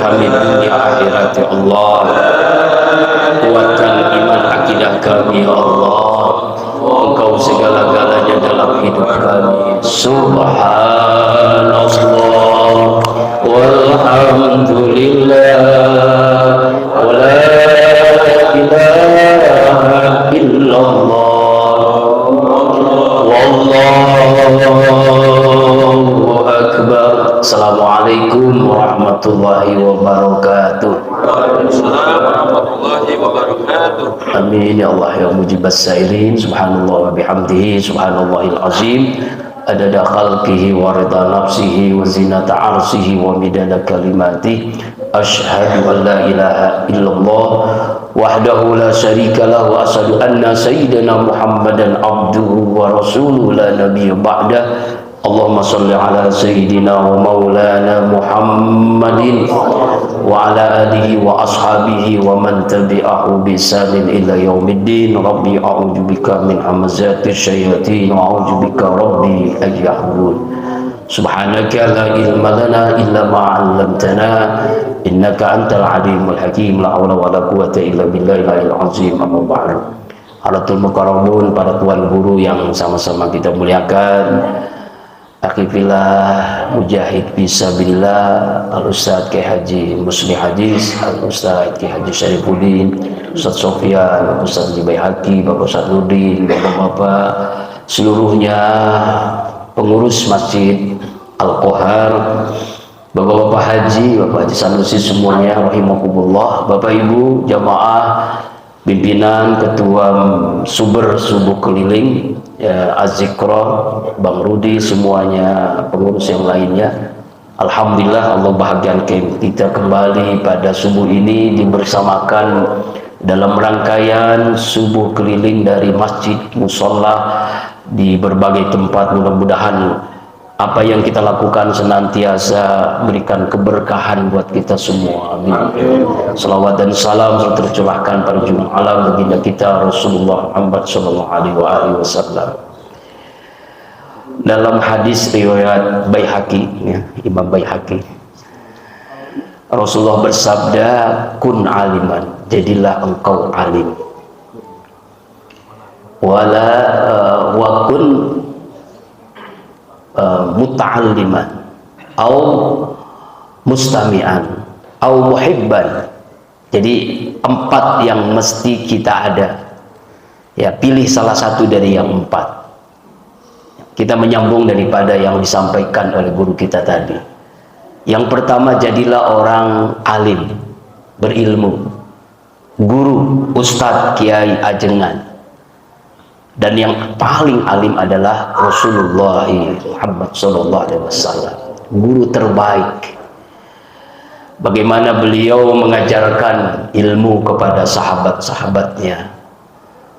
kami dunia akhirat ya Allah. Kuatkan iman akidah kami ya Allah. Engkau segala-galanya dalam hidup kami. Subhanallah walhamdulillah wa la ilaha illallah wallahu akbar. Assalamualaikum warahmatullahi wabarakatuh. Waalaikumsalam warahmatullahi wabarakatuh. Amin ya Allah ya mujibas sailin. Subhanallah wa bihamdihi subhanallahil azim. Adada khalqihi wa rida nafsihi wa zinata arsihi wa midada kalimati. Ashhadu an la ilaha illallah wahdahu la syarika lahu wa asyhadu anna sayyidina Muhammadan abduhu wa rasuluhu la nabiyya ba'dah. Allahumma salli ala sayyidina wa maulana Muhammadin wa ala alihi wa ashabihi wa man tabi'ahu bi ihsanin ila yaumiddin. Rabbi a'udzu bika min hamazati syayatin wa a'udzu bika rabbi an yahdurun. Subhanaka la ilma lana illa ma 'allamtana innaka antal alimul hakim. La haula wala quwwata illa billahil azim. Amma ba'du. Haratul mukarramun, para tuan guru yang sama-sama kita muliakan, Akifillah Mujahid Fisabilillah Al-Ustadz Kiai Haji Musli Hadis, Al-Ustadz Kiai Haji Syarifuddin, Ustadz Sofyan, Ustadz Jibayhaki, Bapak Ustadz Nurdin, Bapak-bapak seluruhnya, pengurus Masjid Al-Qohar, Bapak-bapak Haji, Bapak Haji Sanusi semuanya rahimakumullah, Bapak Ibu jamaah, pimpinan, ketua Suber Subuh Keliling, ya, Azikro, Bang Rudi, semuanya pengurus yang lainnya. Alhamdulillah Allah bahagiakan kita kembali pada subuh ini dibersamakan dalam rangkaian subuh keliling dari masjid, musola di berbagai tempat. Mudah-mudahan apa yang kita lakukan senantiasa berikan keberkahan buat kita semua. Amin. Salawat dan salam tercurahkan pada junjungan alam baginda kita Rasulullah Muhammad sallallahu alaihi wasallam. Dalam hadis riwayat Baihaqi, ya, Imam Baihaqi, Rasulullah bersabda, kun aliman, jadilah engkau alim, wala wa kun muta'alliman au mustami'an au muhibban. Jadi 4 yang mesti kita ada, ya, pilih salah satu dari yang 4. Kita menyambung daripada yang disampaikan oleh guru kita tadi. Yang pertama, jadilah orang alim, berilmu, guru, ustadz, kiai, ajengan. Dan yang paling alim adalah Rasulullah Muhammad SAW, guru terbaik. Bagaimana beliau mengajarkan ilmu kepada sahabat-sahabatnya,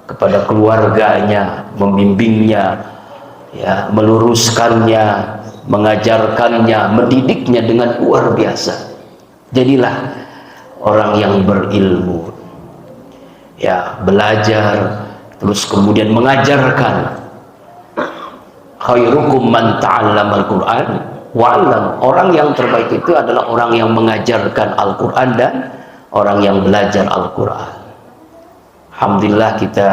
kepada keluarganya, membimbingnya, ya, meluruskannya, mengajarkannya, mendidiknya dengan luar biasa. Jadilah orang yang berilmu, ya, belajar, terus kemudian mengajarkan. Khairukum man ta'allamal Qur'an wa'allam. Orang yang terbaik itu adalah orang yang mengajarkan Al-Quran dan orang yang belajar Al-Quran. Alhamdulillah kita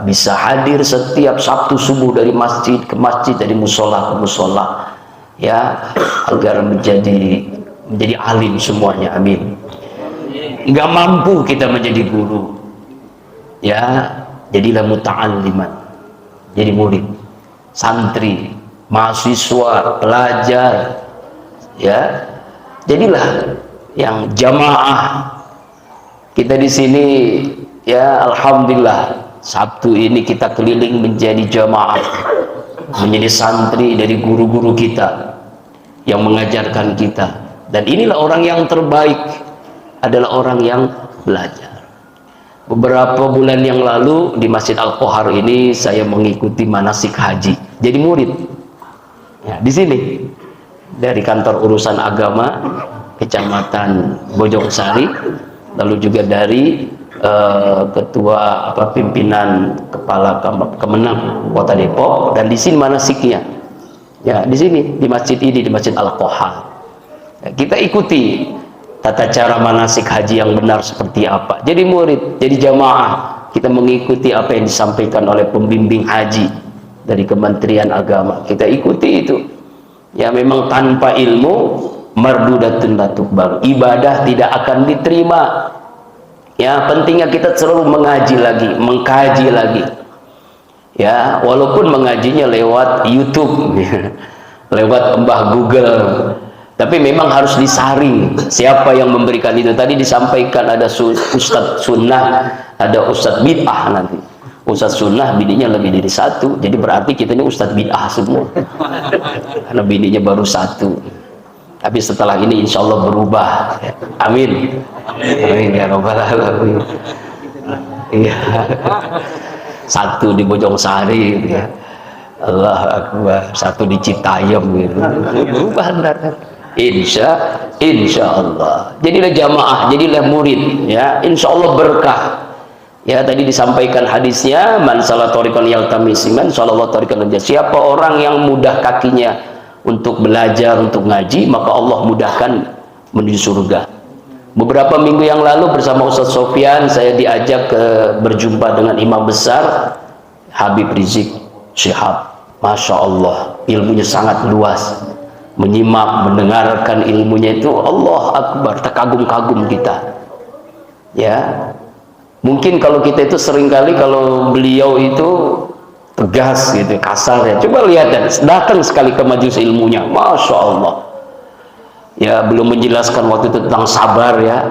bisa hadir setiap Sabtu subuh dari masjid ke masjid, dari musola ke musola, ya, agar menjadi alim semuanya. Amin. Nggak mampu kita menjadi guru, ya, jadilah muta'alliman, jadi murid, santri, mahasiswa, pelajar, ya, jadilah yang jamaah. Kita di sini, ya, alhamdulillah Sabtu ini kita keliling menjadi jamaah, menjadi santri dari guru-guru kita yang mengajarkan kita. Dan inilah orang yang terbaik, adalah orang yang belajar. Beberapa bulan yang lalu di Masjid Al-Qohar ini saya mengikuti manasik haji, jadi murid, ya, di sini dari kantor urusan agama Kecamatan Bojongsari, lalu juga dari ketua pimpinan kepala Kemenang Kota Depok, dan di sini manasiknya, ya, di sini di masjid ini, di Masjid Al-Qohar, ya, kita ikuti tata cara manasik haji yang benar seperti apa. Jadi murid, jadi jamaah, kita mengikuti apa yang disampaikan oleh pembimbing haji dari Kementerian Agama. Kita ikuti itu. Ya, memang tanpa ilmu mardudatun la tuqbal. Ibadah tidak akan diterima. Ya, pentingnya kita selalu mengaji lagi, mengkaji lagi. Ya, walaupun mengajinya lewat YouTube, lewat Mbah Google, tapi memang harus disaring siapa yang memberikan itu. Tadi disampaikan ada Ustadz Sunnah, ada Ustadz Bid'ah nanti. Ustadz Sunnah bininya lebih dari satu, jadi berarti kita ini Ustadz Bid'ah semua. Karena bininya baru satu. Tapi setelah ini insya Allah berubah. Amin. Amin ya Rabbal Alamin. Iya. Satu di Bojongsari gitu ya. Allah Akbar. Satu di Citayam gitu. Berubah ntar. Insya Allah. Jadilah jamaah, jadilah murid ya. Insya Allah berkah. Ya, tadi disampaikan hadisnya, man salat tariqan yaltamisiman sallallahu tariqan. Siapa orang yang mudah kakinya untuk belajar, untuk ngaji, maka Allah mudahkan menuju surga. Beberapa minggu yang lalu bersama Ustaz Sofyan, saya diajak berjumpa dengan imam besar Habib Rizik Syihab. Masya Allah, ilmunya sangat luas. Menyimak, mendengarkan ilmunya itu, Allah Akbar, terkagum-kagum kita. Ya, mungkin kalau kita itu seringkali kalau beliau itu tegas gitu, kasar ya. Coba lihat dan datang sekali ke majelis ilmunya, Masya Allah. Ya, belum menjelaskan waktu itu tentang sabar ya,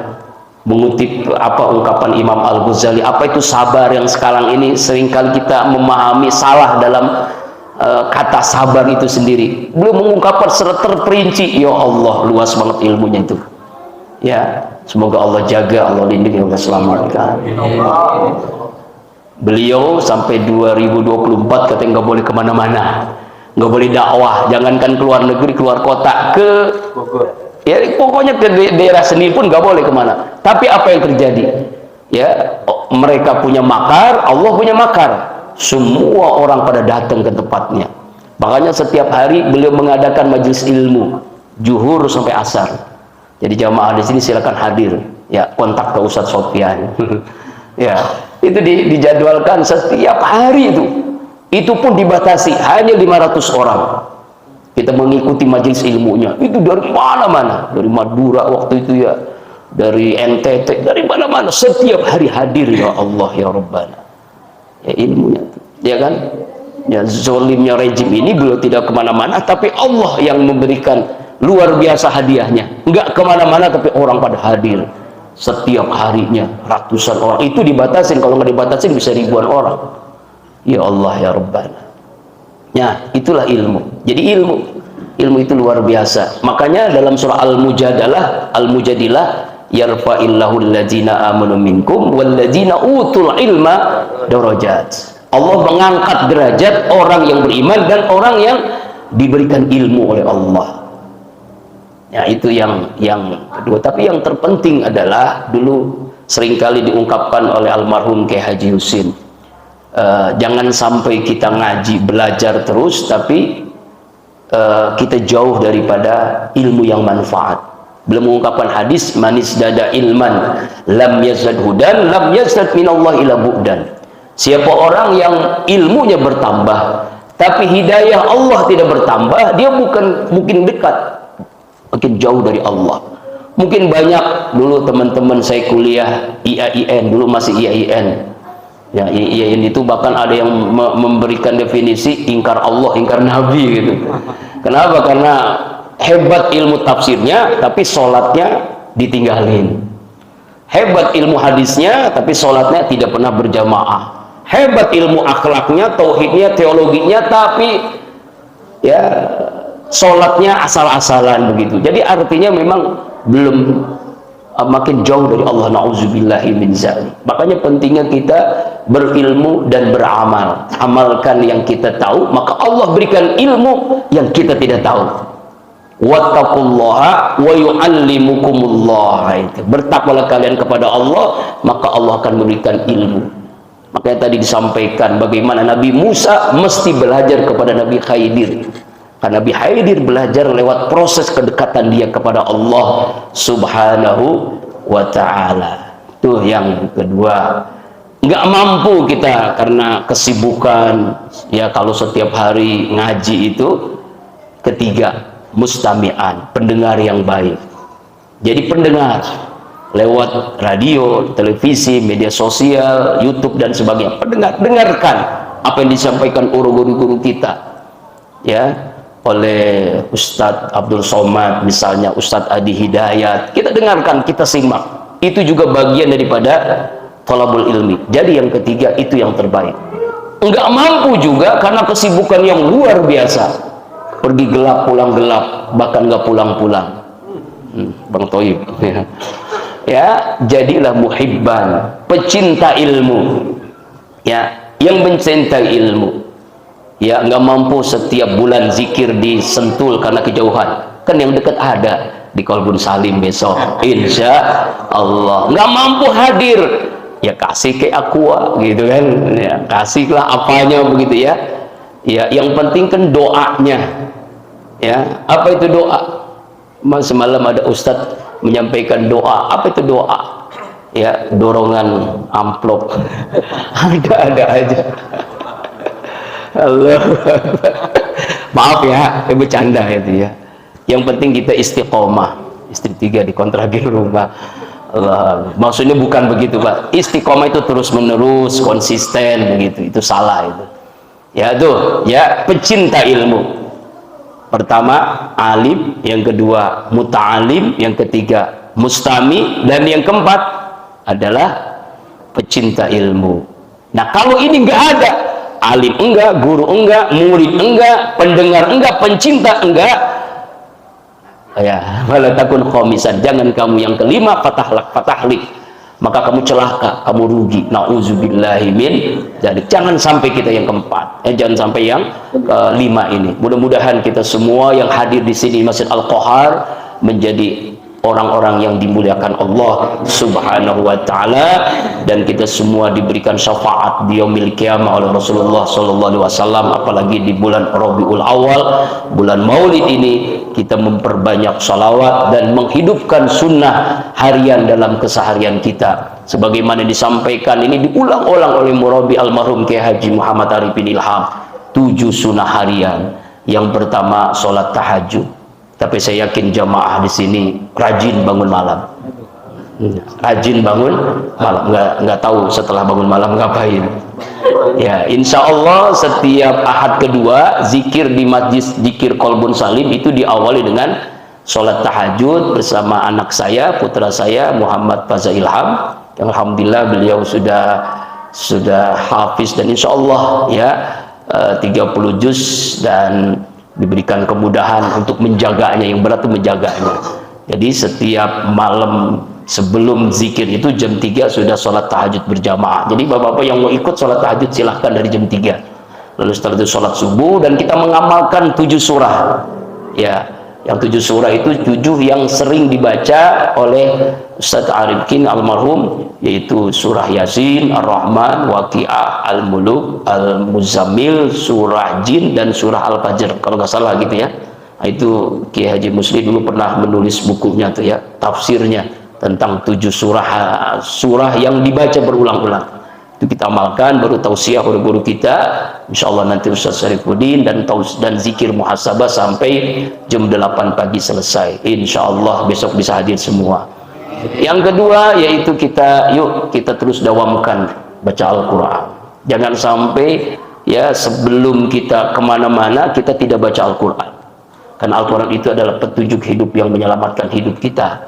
mengutip apa ungkapan Imam Al-Ghazali, apa itu sabar yang sekarang ini seringkali kita memahami salah dalam kata sabar itu sendiri. Belum mengungkapkan secara terperinci. Ya Allah, luas banget ilmunya itu. Ya, semoga Allah jaga, Allah lindungi, Allah selamatkan. Beliau sampai 2024 katanya nggak boleh kemana-mana, nggak boleh dakwah, jangankan keluar negeri, keluar kota, ke Bogor. Ya, pokoknya ke daerah sendiri pun nggak boleh kemana. Tapi apa yang terjadi? Ya, mereka punya makar, Allah punya makar. Semua orang pada datang ke tempatnya. Makanya setiap hari beliau mengadakan majelis ilmu, zuhur sampai asar. Jadi jamaah di sini silakan hadir. Ya, kontak ke Ustadz Sofyan. Ya, itu dijadwalkan setiap hari itu. Itu pun dibatasi hanya 500 orang. Kita mengikuti majelis ilmunya. Itu dari mana-mana, dari Madura waktu itu ya, dari NTT, dari mana-mana. Setiap hari hadir, ya Allah ya Rabbana. Ya, ilmunya, ya kan? Ya, zolimnya rejim ini beliau tidak kemana-mana, tapi Allah yang memberikan luar biasa hadiahnya. Enggak kemana-mana, tapi orang pada hadir. Setiap harinya ratusan orang. Itu dibatasin, kalau nggak dibatasin bisa ribuan orang. Ya Allah ya Rabbana. Ya, itulah ilmu. Jadi ilmu itu luar biasa. Makanya dalam surah Al-Mujadilah, yarfa'illahu alladzina amanu minkum walladzina utul ilma darajat. Allah mengangkat derajat orang yang beriman dan orang yang diberikan ilmu oleh Allah. Ya, itu yang kedua. Tapi yang terpenting adalah dulu seringkali diungkapkan oleh almarhum Kiai Haji Husin, jangan sampai kita ngaji belajar terus tapi kita jauh daripada ilmu yang manfaat. Belum mengungkapkan hadis, manis dada ilman lam yazad hudan lam yazad minallah ila bu'dan. Siapa orang yang ilmunya bertambah tapi hidayah Allah tidak bertambah, dia mungkin dekat, makin jauh dari Allah. Mungkin banyak dulu teman-teman saya kuliah IAIN, dulu masih IAIN. Ya, IAIN itu bahkan ada yang memberikan definisi ingkar Allah, ingkar Nabi gitu. Kenapa? Karena hebat ilmu tafsirnya tapi sholatnya ditinggalin. Hebat ilmu hadisnya tapi sholatnya tidak pernah berjamaah. Hebat ilmu akhlaknya, tauhidnya, teologinya, tapi ya sholatnya asal-asalan begitu. Jadi artinya memang belum makin jauh dari Allah. Na'udzubillahi min zalik. Makanya pentingnya kita berilmu dan beramal. Amalkan yang kita tahu, maka Allah berikan ilmu yang kita tidak tahu. Wattaqullaha wa yu'allimukumullah. Bertakwalah kalian kepada Allah, maka Allah akan memberikan ilmu. Makanya tadi disampaikan bagaimana Nabi Musa mesti belajar kepada Nabi Khidir. Karena Nabi Khidir belajar lewat proses kedekatan dia kepada Allah Subhanahu wa ta'ala. Itu yang kedua. Nggak mampu kita karena kesibukan, ya kalau setiap hari ngaji itu. Ketiga, mustami'an, pendengar yang baik. Jadi pendengar lewat radio, televisi, media sosial, YouTube dan sebagainya. Dengarkan apa yang disampaikan guru-guru kita, ya, oleh Ustadz Abdul Somad misalnya, Ustadz Adi Hidayat. Kita dengarkan, kita simak. Itu juga bagian daripada thalabul ilmi. Jadi yang ketiga itu yang terbaik. Enggak mampu juga karena kesibukan yang luar biasa. Pergi gelap, pulang gelap, bahkan nggak pulang-pulang. Bang Toib. Ya, jadilah muhibban, pecinta ilmu. Ya, yang mencintai ilmu. Ya, nggak mampu setiap bulan zikir di Sentul karena kejauhan. Kan yang dekat ada di Kolbun Salim besok, insya Allah. Nggak mampu hadir, ya kasih ke Aqua gitu kan, ya kasihlah apanya begitu ya. Ya, yang penting kan doanya. Ya, apa itu doa? Semalam ada Ustadz menyampaikan doa. Apa itu doa? Ya, dorongan amplop. Ada aja. Allah. Maaf ya, bercanda itu ya. Yang penting kita istiqomah. Istri 3 dikontrakin rumah. Allah. Maksudnya bukan begitu, Pak. Istiqomah itu terus menerus, konsisten begitu. Itu salah itu. Ya tuh, ya pecinta ilmu. Pertama alim, yang kedua muta'alim, yang ketiga mustami, dan yang keempat adalah pecinta ilmu. Nah, kalau ini enggak ada, alim enggak, guru enggak, murid enggak, pendengar enggak, pencinta enggak, ya wala takun khamisan, jangan kamu yang kelima, fatahlik, maka kamu celaka, kamu rugi. Nauzubillahi min dzalik. Jangan sampai kita yang keempat, jangan sampai yang kelima ini. Mudah-mudahan kita semua yang hadir di sini Masjid Al-Qahar menjadi orang-orang yang dimuliakan Allah Subhanahu wa ta'ala, dan kita semua diberikan syafaat di yaumil qiyamah oleh Rasulullah sallallahu alaihi wasallam. Apalagi di bulan Rabiul Awal, bulan Maulid ini, kita memperbanyak salawat dan menghidupkan sunnah harian dalam keseharian kita. Sebagaimana disampaikan ini diulang-ulang oleh murabi almarhum Kiai Haji Muhammad Arifin Ilham, 7 sunnah harian. Yang pertama sholat tahajud. Tapi saya yakin jamaah di sini rajin bangun malam. Rajin bangun malam, nggak tahu setelah bangun malam ngapain. Ya, insya Allah setiap ahad kedua zikir di masjid zikir Kolbun Salim itu diawali dengan sholat tahajud bersama anak saya, putra saya Muhammad Faza Ilham. Alhamdulillah beliau sudah hafiz, dan insya Allah ya 30 juz, dan diberikan kemudahan untuk menjaganya. Yang berat itu menjaganya. Jadi setiap malam sebelum zikir itu jam 3 sudah sholat tahajud berjamaah. Jadi bapak-bapak yang mau ikut sholat tahajud silahkan dari jam 3. Lalu setelah itu sholat subuh, dan kita mengamalkan 7 surah. Ya, yang 7 surah itu 7 yang sering dibaca oleh Ustadz Arifin almarhum, yaitu surah Yasin, Ar-Rahman, Waqi'ah, Al-Muluk, Al-Muzammil, surah Jin, dan surah Al-Fajr kalau nggak salah gitu ya. Itu Kiai Haji Musli dulu pernah menulis bukunya tuh ya, tafsirnya tentang 7 surah yang dibaca berulang-ulang. Itu kita amalkan, baru tausiah guru-guru kita, insyaallah nanti Ustaz Syarifuddin, dan zikir muhasabah sampai jam 8 pagi selesai. Insyaallah besok bisa hadir semua. Yang kedua yaitu yuk kita terus dawamkan baca Al-Quran. Jangan sampai ya sebelum kita kemana-mana kita tidak baca Al-Quran. Karena Al-Quran itu adalah petunjuk hidup yang menyelamatkan hidup kita.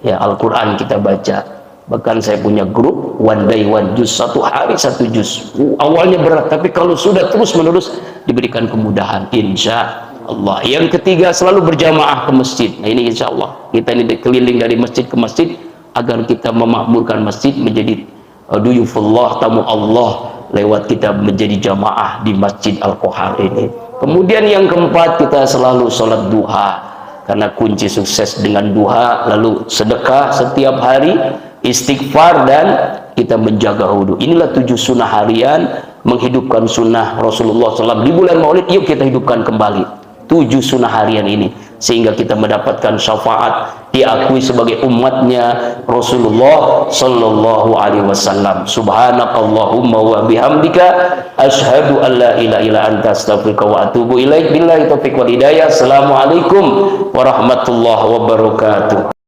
Ya, Al-Quran kita baca. Bahkan saya punya grup one day one juz, 1 hari 1 juz. Awalnya berat, tapi kalau sudah terus menerus diberikan kemudahan, insya Allah. Yang ketiga, selalu berjamaah ke masjid. Nah ini insya Allah kita ini keliling dari masjid ke masjid agar kita memakmurkan masjid menjadi duyufullah, tamu Allah, lewat kita menjadi jamaah di Masjid Al-Qahar ini. Kemudian yang keempat, kita selalu sholat duha, karena kunci sukses dengan duha. Lalu sedekah setiap hari, istighfar, dan kita menjaga wudhu. Inilah 7 sunnah harian, menghidupkan sunnah Rasulullah SAW di bulan Maulid. Yuk kita hidupkan kembali. 7 sunnah harian ini, sehingga kita mendapatkan syafaat, diakui sebagai umatnya Rasulullah sallallahu alaihi wasallam. Subhanakallahumma wa bihamdika asyhadu an la ilaha illa anta astaghfiruka wa atubu ilaik. Billahi taufiq wal hidayah. Assalamualaikum warahmatullahi wabarakatuh.